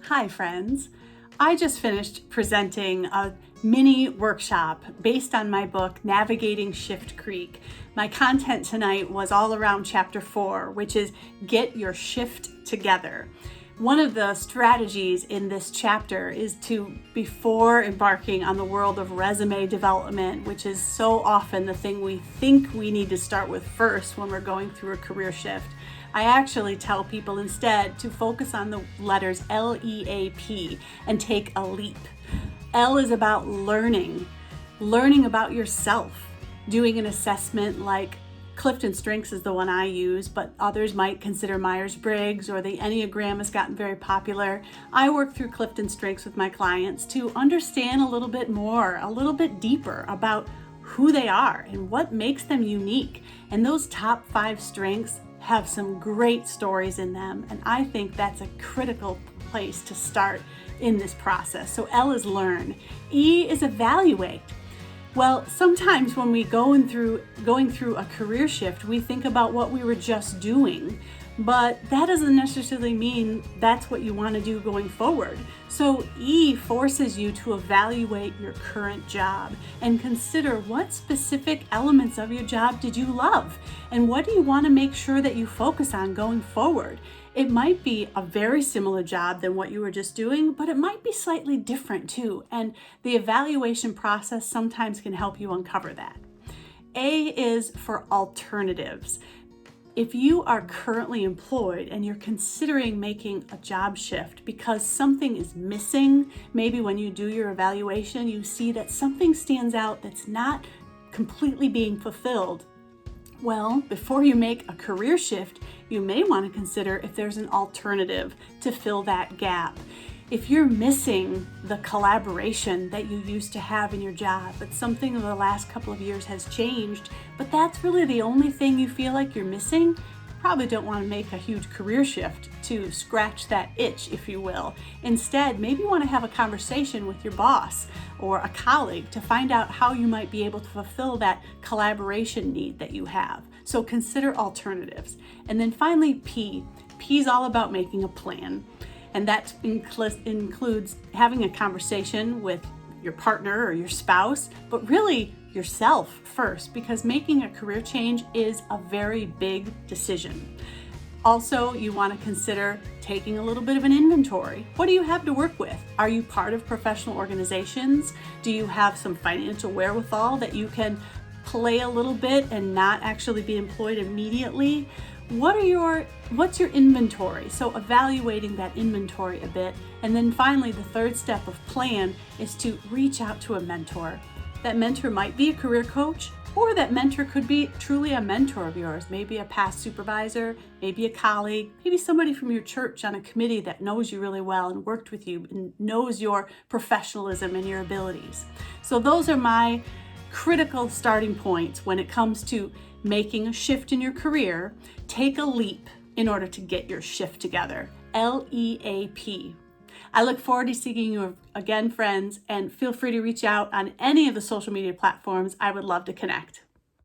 Hi friends. I just finished presenting a mini workshop based on my book, Navigating Shift Creek. My content tonight was all around chapter 4, which is get your shift together. One of the strategies in this chapter is to, before embarking on the world of resume development, which is so often the thing we think we need to start with first when we're going through a career shift, I actually tell people instead to focus on the letters LEAP and take a leap. L is about learning about yourself, doing an assessment like Clifton Strengths is the one I use, but others might consider Myers-Briggs, or the Enneagram has gotten very popular. I work through Clifton Strengths with my clients to understand a little bit more, a little bit deeper about who they are and what makes them unique. And those top 5 strengths have some great stories in them, and I think that's a critical place to start in this process. So L is learn. E is evaluate. Well, sometimes when we going through a career shift, we think about what we were just doing, but that doesn't necessarily mean that's what you want to do going forward. So E forces you to evaluate your current job and consider what specific elements of your job did you love and what do you want to make sure that you focus on going forward. It might be a very similar job than what you were just doing, but it might be slightly different too. And the evaluation process sometimes can help you uncover that. A is for alternatives. If you are currently employed and you're considering making a job shift because something is missing, maybe when you do your evaluation, you see that something stands out that's not completely being fulfilled. Well, before you make a career shift, you may want to consider if there's an alternative to fill that gap. If you're missing the collaboration that you used to have in your job, but something in the last couple of years has changed, but that's really the only thing you feel like you're missing, probably don't want to make a huge career shift to scratch that itch, if you will. Instead, maybe you want to have a conversation with your boss or a colleague to find out how you might be able to fulfill that collaboration need that you have. So consider alternatives. And then finally, P. P is all about making a plan. And that includes having a conversation with your partner or your spouse, but really yourself first, because making a career change is a very big decision. Also, you want to consider taking a little bit of an inventory. What do you have to work with? Are you part of professional organizations? Do you have some financial wherewithal that you can play a little bit and not actually be employed immediately? What's your inventory? So evaluating that inventory a bit. And then finally, the third step of plan is to reach out to a mentor. That mentor might be a career coach, or that mentor could be truly a mentor of yours, maybe a past supervisor, maybe a colleague, maybe somebody from your church on a committee that knows you really well and worked with you and knows your professionalism and your abilities. So those are my critical starting points when it comes to making a shift in your career. Take a leap in order to get your shift together. LEAP. I look forward to seeing you again, friends, and feel free to reach out on any of the social media platforms. I would love to connect.